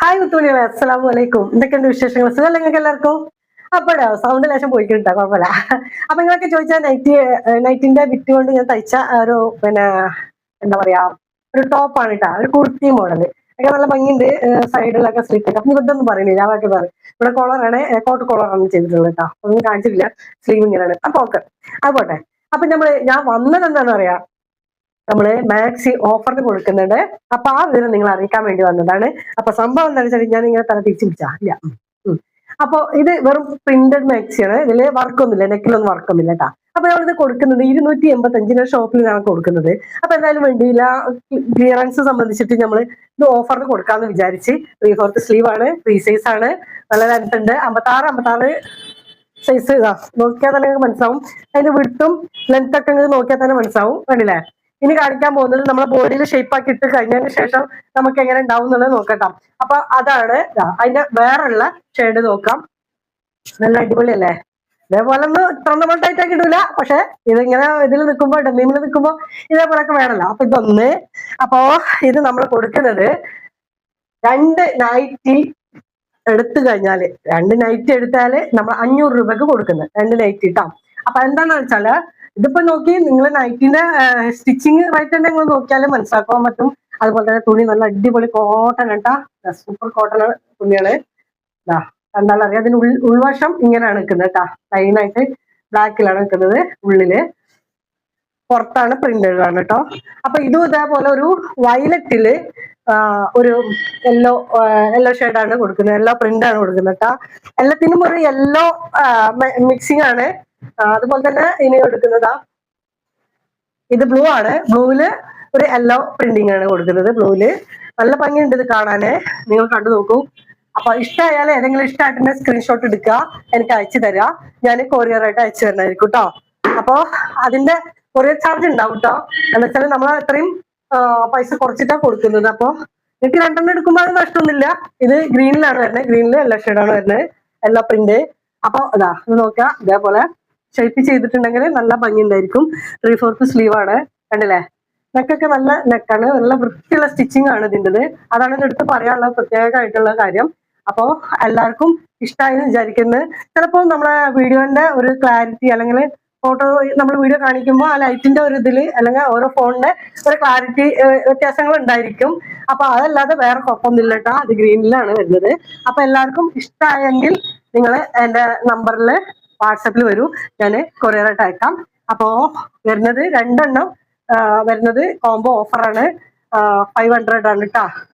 Hi മുത്തുമണികളെ, അസ്സലാമു അലൈക്കും. എന്തൊക്കെയുണ്ട് വിശേഷങ്ങൾ? സുഖമല്ലേ നിങ്ങൾക്ക് എല്ലാവർക്കും? അപ്പോഴോ സൗണ്ട് ലേശം പോയിക്കിട്ടാ, കുഴപ്പമില്ല. അപ്പൊ നിങ്ങളൊക്കെ ചോദിച്ചാൽ നൈറ്റിന്റെ ബിറ്റ് കൊണ്ട് ഞാൻ തയ്ച്ച ഒരു എന്താ പറയാ ഒരു ടോപ്പാണ് കേട്ടാ, ഒരു കുർത്തി മോഡല് ഒക്കെ നല്ല ഭംഗിയുണ്ട്. സൈഡിലൊക്കെ സ്ലിറ്റ് അപ്പൊ ഇതൊന്നും പറയുന്നില്ല, അതൊക്കെ പറയും. ഇവിടെ കോളറാണ്, കോട്ട് കോളറാണ് ചെയ്തിട്ടുള്ളത് കേട്ടോ, ഒന്നും കാണിച്ചിട്ടില്ല. സ്ലീവ് ഇങ്ങനെയാണ്. അപ്പൊ ഓക്കെ, അത് പോട്ടെ. അപ്പൊ ഞാൻ വന്നത് എന്താണെന്ന് പറയാ, നമ്മള് മാക്സി ഓഫറിന് കൊടുക്കുന്നുണ്ട്. അപ്പൊ ആ വിവരം നിങ്ങൾ അറിയിക്കാൻ വേണ്ടി വന്നതാണ്. അപ്പൊ സംഭവം എന്താണെന്ന് വെച്ചാൽ ഞാൻ ഇങ്ങനെ തല തിരിച്ചു പിടിച്ചാ ഇല്ല. അപ്പൊ ഇത് വെറും പ്രിന്റഡ് മാക്സിയാണ്. ഇതില് വർക്കൊന്നുമില്ല, നെക്കിലൊന്നും വർക്കൊന്നുമില്ല കേട്ടാ. അപ്പൊ നമ്മളിത് കൊടുക്കുന്നത് 285 ഷോപ്പിൽ ഞാൻ കൊടുക്കുന്നത്. അപ്പൊ എന്തായാലും വേണ്ടിയില്ല, ക്ലിയറൻസ് സംബന്ധിച്ചിട്ട് നമ്മൾ ഇത് ഓഫറിന് കൊടുക്കാന്ന് വിചാരിച്ച്. 3/4 സ്ലീവ് ആണ്, ഫ്രീ സൈസ് ആണ്, നല്ല ലെങ്ത് ഉണ്ട്. 56 സൈസ് നോക്കിയാൽ തന്നെ മനസ്സിലാവും. അതിന്റെ വിട്ടും ലെങ്ത് ഒക്കെ നോക്കിയാൽ തന്നെ മനസ്സിലാവും. കണ്ടില്ലേ? ഇനി കാണിക്കാൻ പോകുന്നത് നമ്മളെ ബോഡിയിൽ ഷേപ്പ് ആക്കി ഇട്ട് കഴിഞ്ഞതിന് ശേഷം നമുക്ക് എങ്ങനെ ഉണ്ടാവും എന്നുള്ളത് നോക്കട്ടാം. അപ്പൊ അതാണ് അതിന്റെ വേറെയുള്ള ഷെയ്ഡ് നോക്കാം. നല്ല അടിപൊളിയല്ലേ? ഇതേപോലെ ഒന്നും ഇത്ര നമ്മൾ ടൈറ്റ് ആക്കി ഇടൂല, പക്ഷെ ഇതിങ്ങനെ ഇതിൽ നിൽക്കുമ്പോ ഡെമ്മീമിൽ നിൽക്കുമ്പോ ഇതേപോലൊക്കെ വേണമല്ലോ. അപ്പൊ ഇതൊന്ന്, അപ്പോ ഇത് നമ്മൾ കൊടുക്കുന്നത് 2 നൈറ്റി എടുത്തു കഴിഞ്ഞാല്, 2 നൈറ്റ് എടുത്താല് നമ്മൾ 500 രൂപക്ക് കൊടുക്കുന്നത്, 2 നൈറ്റ് ഇട്ടാം. അപ്പൊ എന്താന്ന് വെച്ചാല്, ഇതിപ്പോ നോക്കി നിങ്ങൾ നൈറ്റിന്റെ സ്റ്റിച്ചിങ് റേറ്റ് തന്നെ നിങ്ങൾ നോക്കിയാലും മനസ്സിലാക്കാൻ പറ്റും. അതുപോലെ തന്നെ തുണി നല്ല അടിപൊളി കോട്ടൺ കേട്ടാ, സൂപ്പർ കോട്ടൺ തുണിയാണ്. കണ്ടാലറിയാം. അതിന് ഉൾവശം ഇങ്ങനെയാണ് നിൽക്കുന്നത് കേട്ടാ, ലൈനായിട്ട് ബ്ലാക്കിലാണ് നിൽക്കുന്നത്. ഉള്ളില് പുറത്താണ് പ്രിന്റഡ് ആണ് കേട്ടോ. അപ്പൊ ഇതും ഇതേപോലെ ഒരു വയലറ്റില് ഒരു യെല്ലോ ഷെയ്ഡാണ് കൊടുക്കുന്നത്, യെല്ലോ പ്രിന്റ് ആണ് കൊടുക്കുന്നത് കേട്ടോ. എല്ലാത്തിനും ഒരു യെല്ലോ മിക്സിംഗ് ആണ്. അതുപോലെ തന്നെ ഇനി എടുക്കുന്നതാ ഇത് ബ്ലൂ ആണ്. ബ്ലൂവില് ഒരു യെല്ലോ പ്രിന്റിംഗ് ആണ് കൊടുക്കുന്നത്. ബ്ലൂവില് നല്ല ഭംഗിയുണ്ട് ഇത് കാണാന്, നിങ്ങൾ കണ്ടു നോക്കൂ. അപ്പൊ ഇഷ്ടമായാലും ഏതെങ്കിലും ഇഷ്ടമായിട്ടുണ്ടെങ്കിൽ സ്ക്രീൻഷോട്ട് എടുക്കുക, എനിക്ക് അയച്ചു തരാം. ഞാൻ കൊറിയറായിട്ട് അയച്ചു തരണമായിരിക്കും കേട്ടോ. അപ്പോ അതിന്റെ കൊറിയർ ചാർജ് ഉണ്ടാവും കേട്ടോ. എന്താ വെച്ചാൽ നമ്മൾ അത്രയും പൈസ കുറച്ചിട്ടാണ് കൊടുക്കുന്നത്. അപ്പൊ എനിക്ക് 2 എടുക്കുമ്പോൾ അത് നഷ്ടമൊന്നുമില്ല. ഇത് ഗ്രീനിലാണ് വരുന്നത്, ഗ്രീനിൽ യെല്ലോ ഷെയ്ഡാണ് വരുന്നത്, യെല്ലോ പ്രിന്റ്. അപ്പൊ ഇത് നോക്കുക, ഇതേപോലെ ഷേപ്പ് ചെയ്തിട്ടുണ്ടെങ്കിൽ നല്ല ഭംഗി ഉണ്ടായിരിക്കും. 3/4 സ്ലീവ് ആണ്, കണ്ടില്ലേ? നെക്കൊക്കെ നല്ല നെക്കാണ്, നല്ല വൃത്തിയുള്ള സ്റ്റിച്ചിങ് ആണ് ഇതിൻ്റെത്. അതാണ് എടുത്ത് പറയാനുള്ള പ്രത്യേകമായിട്ടുള്ള കാര്യം. അപ്പോ എല്ലാവർക്കും ഇഷ്ടമായി വിചാരിക്കുന്നത്. ചിലപ്പോൾ നമ്മളെ വീഡിയോന്റെ ഒരു ക്ലാരിറ്റി അല്ലെങ്കിൽ ഫോട്ടോ നമ്മൾ വീഡിയോ കാണിക്കുമ്പോൾ ആ ലൈറ്റിന്റെ ഒരു ഇതിൽ അല്ലെങ്കിൽ ഓരോ ഫോണിന്റെ ഒരു ക്ലാരിറ്റി വ്യത്യാസങ്ങൾ ഉണ്ടായിരിക്കും. അപ്പൊ അതല്ലാതെ വേറെ കുഴപ്പമൊന്നുമില്ല കേട്ടോ. അത് ഗ്രീനിലാണ് വരുന്നത്. അപ്പൊ എല്ലാവർക്കും ഇഷ്ടമായെങ്കിൽ നിങ്ങൾ എൻ്റെ നമ്പറിൽ വാട്സപ്പിൽ വരൂ, ഞാൻ കൊറിയറായിട്ട് അയക്കാം. അപ്പോ വരുന്നത് 2 എണ്ണം വരുന്നത് കോംബോ ഓഫറാണ്, 500 ആണ് കേട്ടോ.